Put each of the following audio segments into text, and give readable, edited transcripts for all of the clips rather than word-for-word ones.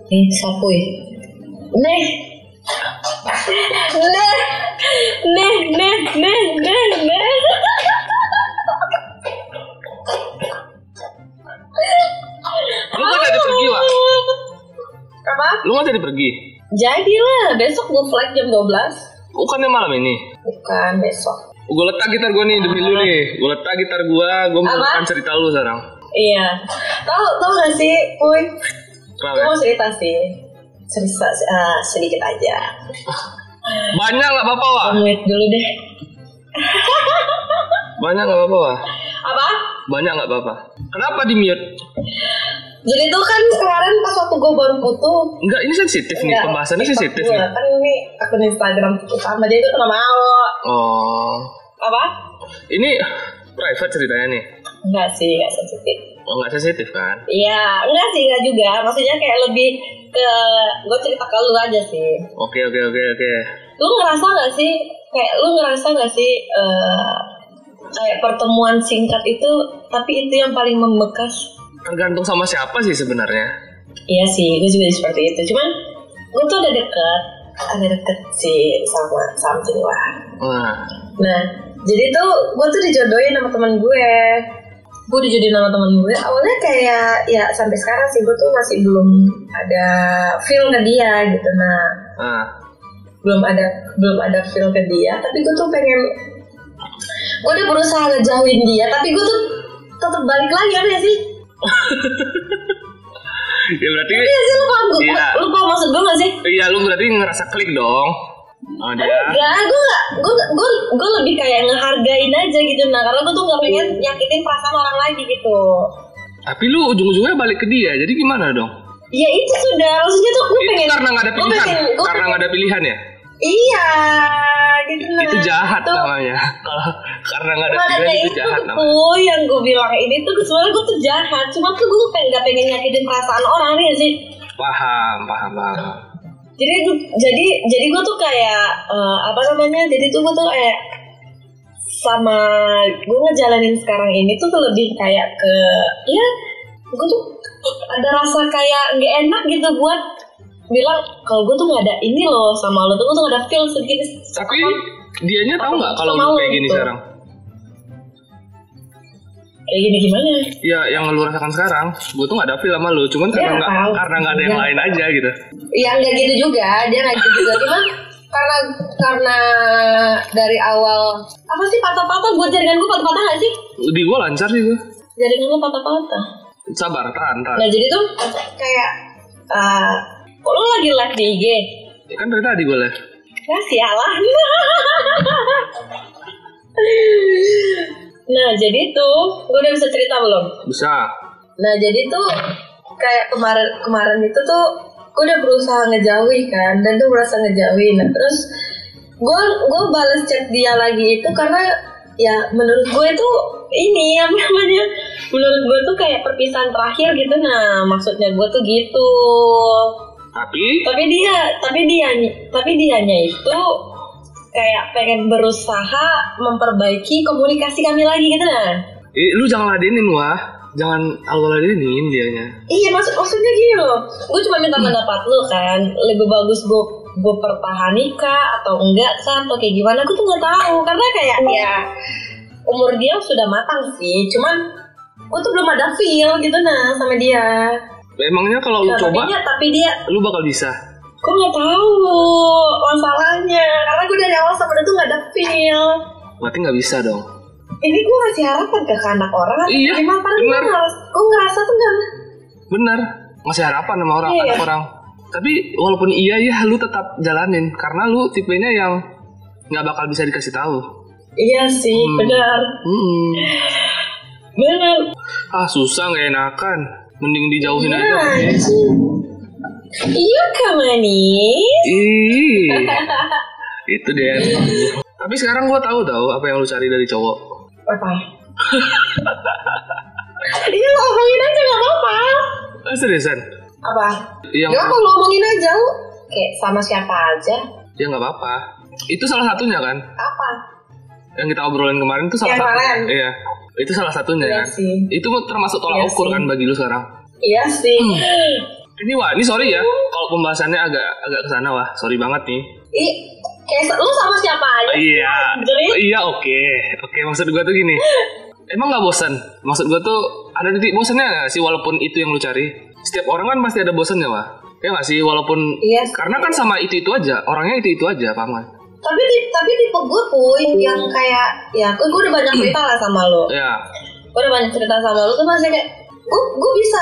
Nih, sapuy. Nih. Lu nggak jadi pergi, Wak? Apa? Lu nggak jadi pergi? Jadilah, besok gue flight jam 12. Bukannya malam ini? Bukan, besok. Gue letak gitar gue nih demi lu nih. Gue letak gitar gue mau cerita lu sekarang. Iya. Tahu gak sih, Puy? Kenapa? Gue mau cerita sih. Cerita sedikit aja. Banyak nggak apa-apa, Wak? Mute dulu deh. Banyak nggak apa-apa, Wak? Apa? Banyak nggak apa-apa. Kenapa di mute? Jadi tuh kan kemarin pas waktu gue baru putus. Enggak, ini sensitif nih. Pembahasannya sensitif nih. Kan ini akun Instagram sama dia itu kena mau. Oh. Apa? Ini private ceritanya nih. Enggak sih, enggak sensitif. Oh, nggak sensitif kan? Iya, enggak sih, enggak juga. Maksudnya kayak lebih ke gue cerita ke lu aja sih. Oke. Lu ngerasa nggak sih? Kayak pertemuan singkat itu, tapi itu yang paling membekas? Tergantung sama siapa sih sebenarnya. Iya sih, gue juga seperti itu. Cuman gue tuh ada deket sih sama something lah. Nah, jadi tuh gue tuh dijodohin sama teman gue. Awalnya kayak ya sampai sekarang sih gue tuh masih belum ada feel ke dia gitu. Belum ada feel ke dia. Tapi gue tuh pengen. Gue udah berusaha ngejauhin dia, tapi gue tuh tetap balik lagi, apa ya sih? Ya berarti. Iya sih, lu paham maksud gue gak sih? Iya, lu berarti ngerasa klik dong. Oh dia. Enggak, gue lebih kayak ngehargain aja gitu. Nah, karena gue tuh gak pengen nyakitin perasaan orang lagi gitu. Tapi lu ujung-ujungnya balik ke dia, jadi gimana dong? Ya itu sudah, maksudnya tuh gue pengen. Karena nggak ada pilihan, karena nggak ada pilihan ya? Iya, gitu nah. Itu jahat namanya. Kalau karena nggak ada pilihan itu jahat namanya. Oh, yang gue bilang ini tuh sebenarnya gue tuh jahat. Cuma tuh gue nggak pengen nyakitin perasaan orang nih sih. Paham. Jadi gue tuh kayak Jadi tuh gue tuh kayak sama gue ngejalanin sekarang ini tuh lebih kayak ke ya gue tuh ada rasa kayak nggak enak gitu buat bilang kalau gue tuh nggak ada ini loh sama lo tuh gue tuh nggak ada feel sedikit. Tapi dianya tahu nggak kalau lu kayak gini gitu sekarang? Kayak gini gimana? Ya yang lu rasakan sekarang, gue tuh nggak ada feel sama lu, cuman karena nggak ada yang lain aja gitu. Ya nggak gitu juga, dia nggak gitu juga, cuman karena dari awal apa sih patah-patah, buat jaringan gue patah-patah nggak sih? Di gue lancar sih gue. Jaringan gue patah-patah. Sabar, tahan. Nah jadi tuh kayak kok lu lagi live di IG? Ya kan dari tadi gue live. Ya sialan. Nah jadi tuh gue udah bisa cerita belum? Bisa. Nah jadi tuh kayak kemarin itu tuh gue udah berusaha ngejauhin kan, dan tuh merasa ngejauhin. Nah terus gue balas chat dia lagi itu karena ya menurut gue itu ini apa namanya, menurut gue tuh kayak perpisahan terakhir gitu. Nah maksudnya gue tuh gitu. Tapi dianya itu kayak pengen berusaha memperbaiki komunikasi kami lagi gitu nah. Lu jangan ladenin jangan ladenin dianya. Iya maksudnya gini loh, gue cuma minta pendapat lu kan, lebih bagus gue pertahani kah atau enggak kan atau kayak gimana, gue tuh nggak tahu karena kayak ya umur dia sudah matang sih, cuman gue tuh belum ada feel gitu nah sama dia. Emangnya kalau lu coba, tapi dia, lu bakal bisa? Gue nggak tahu masalahnya, karena gue dari awal sama dia tuh nggak ada feel. Berarti nggak bisa dong. Ini gue ngasih harapan ke anak orang. Iya. Benar. Gue ngerasa tuh nggak. Benar. Ngasih harapan sama anak orang. Tapi walaupun iya ya, lu tetap jalanin karena lu tipenya yang nggak bakal bisa dikasih tahu. Iya sih, benar. Benar. Susah nggak enakan. Mending dijauhin aja. Iya kan manis. Itu deh. Tapi sekarang gue tahu apa yang lu cari dari cowok. Apa? Iya lo omongin aja gak apa-apa. Seriusan? Apa? Gak apa lo omongin aja lo. Kayak sama siapa aja. Ya gak apa-apa. Itu salah satunya kan? Apa? Yang kita obrolin kemarin itu salah satunya. Iya. Itu salah satunya kan? Sih. Itu termasuk tolak ukur kan bagi lu sekarang? Iya sih. Ini sorry ya kalau pembahasannya agak kesana wah, sorry banget nih. Kayak lu sama siapa aja? Iya oke, maksud gue tuh gini. Emang nggak bosan? Maksud gue tuh ada titik bosannya nggak sih walaupun itu yang lu cari? Setiap orang kan pasti ada bosannya wah. Ya nggak sih walaupun karena kan sama itu aja, orangnya itu aja, paham kan? Tapi tipe gue pun yang kayak ya gue udah banyak cerita lah sama lo. Iya. Gue udah banyak cerita sama lo tuh masih kayak gue bisa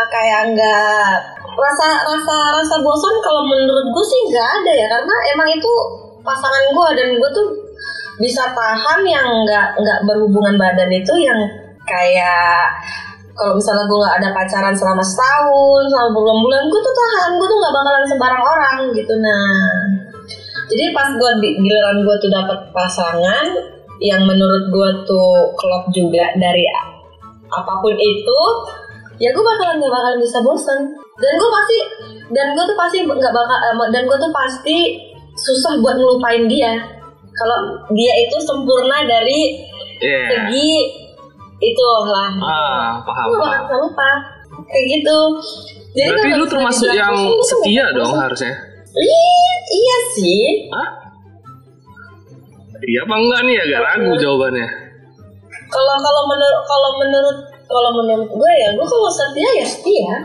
kayak nggak rasa bosan. Kalau menurut gue sih nggak ada ya, karena emang itu pasangan gue dan gue tuh bisa tahan yang nggak berhubungan badan itu, yang kayak kalau misalnya gue nggak ada pacaran selama setahun, selama berbulan-bulan, gue tuh tahan, gue tuh nggak bakalan sembarang orang gitu. Nah, jadi pas gue giliran gue tuh dapet pasangan yang menurut gue tuh klop juga dari apapun itu, ya gue gak bakalan bisa bosan. Dan gue tuh pasti susah buat ngelupain dia. Kalau dia itu sempurna dari segi itu lah. Paham. Gue gak bakal lupa. Kayak gitu. Jadi berarti lu termasuk yang setia dong harusnya. Iya sih. Hah? Iya apa enggak nih? Agak ragu jawabannya. Kalau menurut gue ya, gue kalau setia ya setia.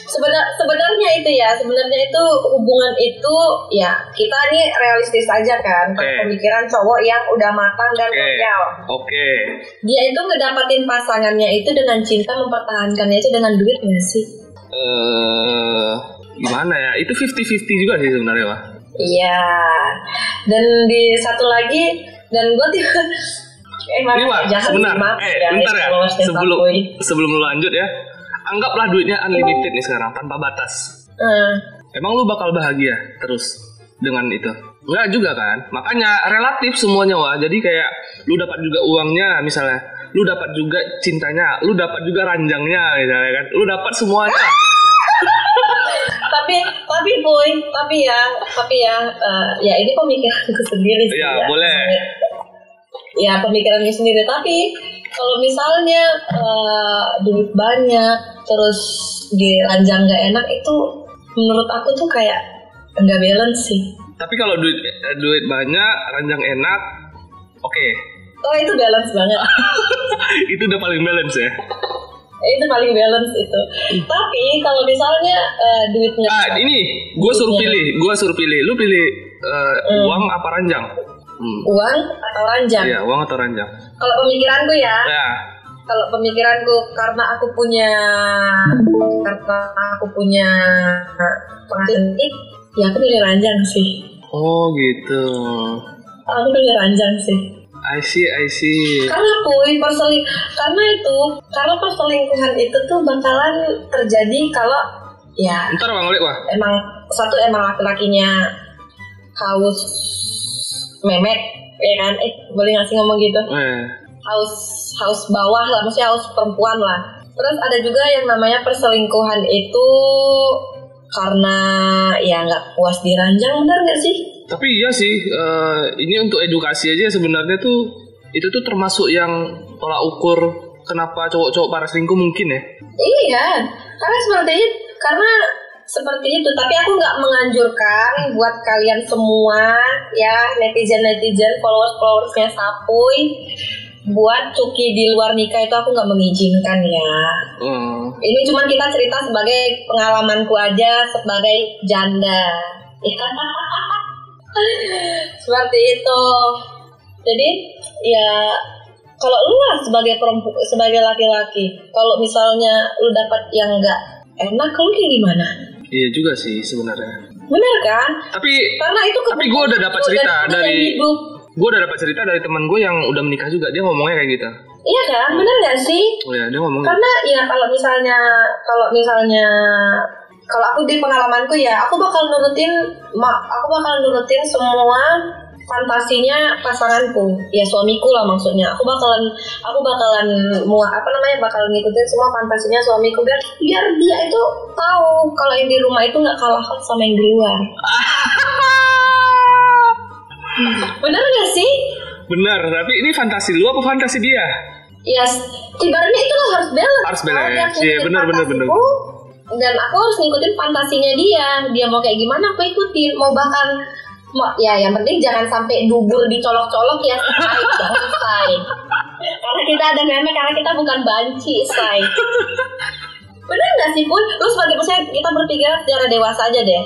Sebenarnya itu hubungan itu ya kita nih realistis aja kan. Pemikiran cowok yang udah matang dan loyal. Dia itu ngedapatin pasangannya itu dengan cinta, mempertahankannya itu dengan duit nggak sih? Gimana ya? Itu 50-50 juga sih sebenarnya, Wah. Iya. Dan di satu lagi, dan gue tiba ini Wah, sebentar. Bentar ya. Sebelum lu lanjut ya. Anggaplah duitnya unlimited nih sekarang, tanpa batas. Emang lu bakal bahagia terus dengan itu? Enggak juga kan? Makanya relatif semuanya Wah. Jadi kayak lu dapat juga uangnya misalnya, lu dapat juga cintanya, lu dapat juga ranjangnya misalnya kan. Lu dapat semuanya. tapi ya ini pemikiranku sendiri sih. Ya, boleh. Ya pemikirannya sendiri, tapi kalau misalnya duit banyak terus di ranjang nggak enak, itu menurut aku tuh kayak nggak balance sih. Tapi kalau duit banyak ranjang enak, oke. Oh itu balance banget. Itu udah paling balance ya. Itu paling balance itu. Tapi kalau misalnya duitnya ini gue suruh pilih. Lu pilih uang apa ranjang? Uang atau ranjang? Iya, uang atau ranjang. Kalau pemikiranku ya. Kalau pemikiranku karena aku punya penghasilan, ya aku pilih ranjang sih. Oh gitu. Aku pilih ranjang sih. I see. Karena perselingkuhan itu tuh bakalan terjadi kalau ya. Ntar Bang Olik Wah. Emang laki-lakinya haus memek, ya kan? Boleh nggak sih ngomong gitu? Haus bawah lah, maksudnya haus perempuan lah. Terus ada juga yang namanya perselingkuhan itu karena ya nggak puas diranjang, benar nggak sih? Tapi iya sih, ini untuk edukasi aja sebenarnya tuh, itu tuh termasuk yang tolak ukur kenapa cowok-cowok para selingkuh mungkin ya? Iya, karena seperti itu. Tapi aku nggak menganjurkan buat kalian semua ya, netizen, followers-followersnya Sapuy, buat cuki di luar nikah itu aku nggak mengizinkan ya. Ini cuma kita cerita sebagai pengalamanku aja sebagai janda. Seperti itu. Jadi ya kalau lu lah sebagai laki-laki, kalau misalnya lu dapat yang nggak enak, lu kayak gimana? Iya juga sih sebenarnya. Bener kan? Tapi gue udah dapat cerita dari teman gue yang udah menikah juga, dia ngomongnya kayak gitu. Iya kan, bener nggak sih? Oh ya, dia ngomong. Karena ya kalau misalnya kalau aku di pengalamanku ya, aku bakal nurutin semua fantasinya pasanganku, ya suamiku lah maksudnya. Aku bakalan bakal ngikutin semua fantasinya suamiku biar dia itu tahu kalau yang di rumah itu nggak kalah sama yang di luar. Bener nggak sih? Bener, tapi ini fantasi lu apa fantasi dia? Ya, ibaratnya itu lo harus balance. Iya, bener. Dan aku harus ngikutin fantasinya dia mau kayak gimana aku ikutin, ya yang penting jangan sampai dubur dicolok-colok ya, say. Jangan, say. Karena kita ada meme, karena kita bukan banci, say. Bener gak sih Pun? Lu sebagai misalnya kita berpikir secara dewasa aja deh.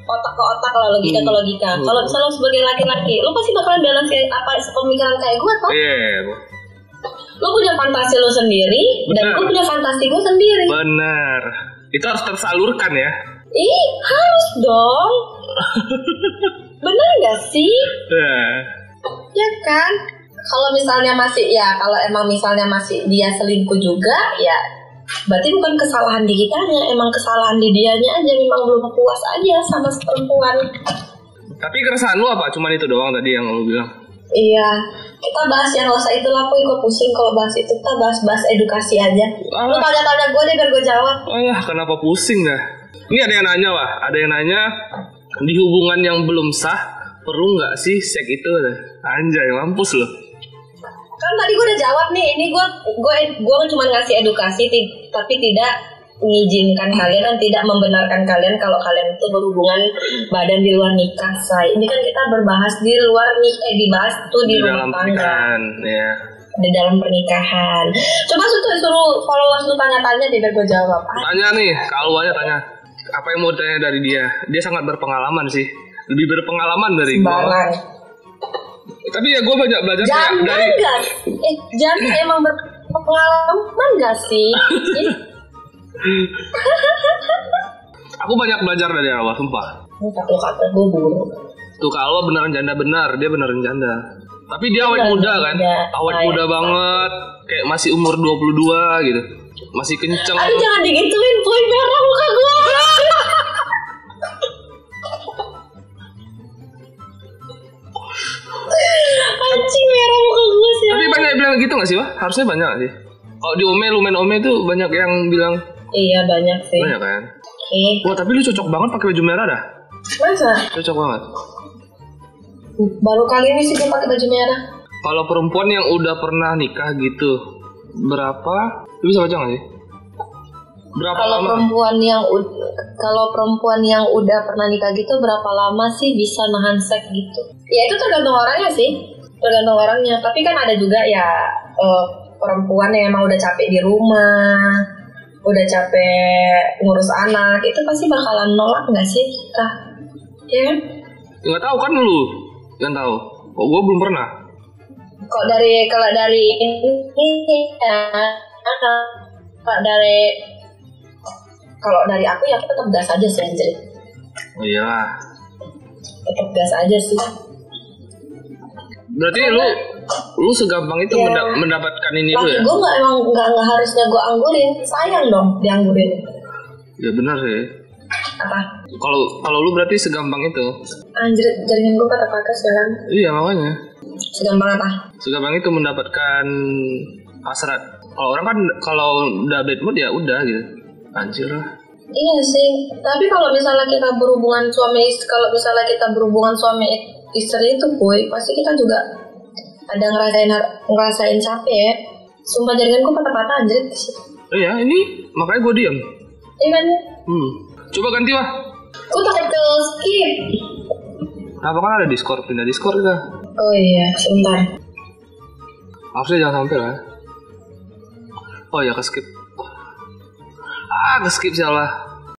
Otak ke otak lah, logika ke logika. Kalau misalnya lu sebagai laki-laki, lu pasti bakalan balance apa sepemikiran kayak gue toh? Lu punya fantasi lu sendiri. Bener. Dan gue punya fantasi gue sendiri. Benar. Itu harus tersalurkan ya. Harus dong. Bener gak sih? Ya kan? Kalau misalnya kalau emang misalnya masih dia selingkuh juga, ya berarti bukan kesalahan di kitanya, emang kesalahan di dianya aja, memang belum puas aja sama perempuan. Tapi keresahan lu apa? Cuman itu doang tadi yang lu bilang? Iya, kita bahas yang gak usah itu lah, gue pusing kalau bahas itu. Kita bahas edukasi aja. Lu tanya-tanya gue deh biar gue jawab. Kenapa pusing dah? Ini ada yang nanya lah, di hubungan yang belum sah perlu nggak sih seks itu? Anjay, mampus loh. Kan tadi gue udah jawab nih, ini gue cuma ngasih edukasi, tapi tidak mengizinkan kalian dan tidak membenarkan kalian kalau kalian itu berhubungan badan di luar nikah, say. Ini kan kita berbahas di luar dibahas tuh di rumah tangga, ya. Di dalam pernikahan. Coba suruh followers lu tanya-tanya deh biar gue jawab. Tanya nih, kalau aja tanya. Apa yang mau tanya dari dia? Dia sangat berpengalaman sih, lebih berpengalaman dari gue. Tapi ya gue banyak belajar dari. Jangan emang berpengalaman gak sih? Aku banyak belajar dari Alwa, sumpah. Kata gue buruk. Tuh Kak Alwa beneran janda dia beneran janda. Tapi dia awet muda kan? Awet muda banget, kayak masih umur 22 gitu. Masih kenceng. Aduh jangan digituin, Boy, merah muka gue. Anjing, merah muka gue sih. Tapi banyak yang bilang gitu gak sih, Wah? Harusnya banyak gak sih? Kalau di Lumen Ome tuh banyak yang bilang. Iya banyak sih. Banyak kan? Wah tapi lu cocok banget pakai baju merah dah. Masa? Cocok banget. Baru kali ini sih gue pakai baju merah. Kalau perempuan yang udah pernah nikah gitu, berapa? Lu bisa baca gak sih? Berapa lama? Kalau perempuan yang udah pernah nikah gitu, berapa lama sih bisa nahan seks gitu? Ya itu tergantung orangnya sih, tergantung orangnya. Tapi kan ada juga ya perempuan yang emang udah capek di rumah, udah capek ngurus anak, itu pasti bakalan nolak nggak sih kita? Ya kan? Nggak tahu kan lu, nggak tahu. Kok gue belum pernah. Kalau dari kalau dari aku ya tetap gas aja sih Anjay. Oh iyalah. Tetap gas aja sih. Berarti lu segampang itu mendapatkan ini tuh ya? Gue nggak harusnya gue anggurin, sayang dong dianggurin. Ya benar sih. Apa? Kalau lu berarti segampang itu? Anjir, jaringan gue patah-patah sekarang. Iya makanya. Segampang apa? Segampang itu mendapatkan hasrat. Kalau orang kan kalau udah bad mood ya udah gitu. Anjir lah. Iya sih. Tapi kalau misalnya kita berhubungan suami istri itu boy, pasti kita juga ada ngerasain capek ya. Sumpah jaringan gue patah-patah anjir. Iya ini makanya gue diam. Iya kan? Coba ganti Wah. Gue takut ke skip. Apa kan ada Discord, pindah Discord kita. Oh iya, sebentar. Harusnya jangan sampai lah. Oh ya ke skip. Ke skip salah.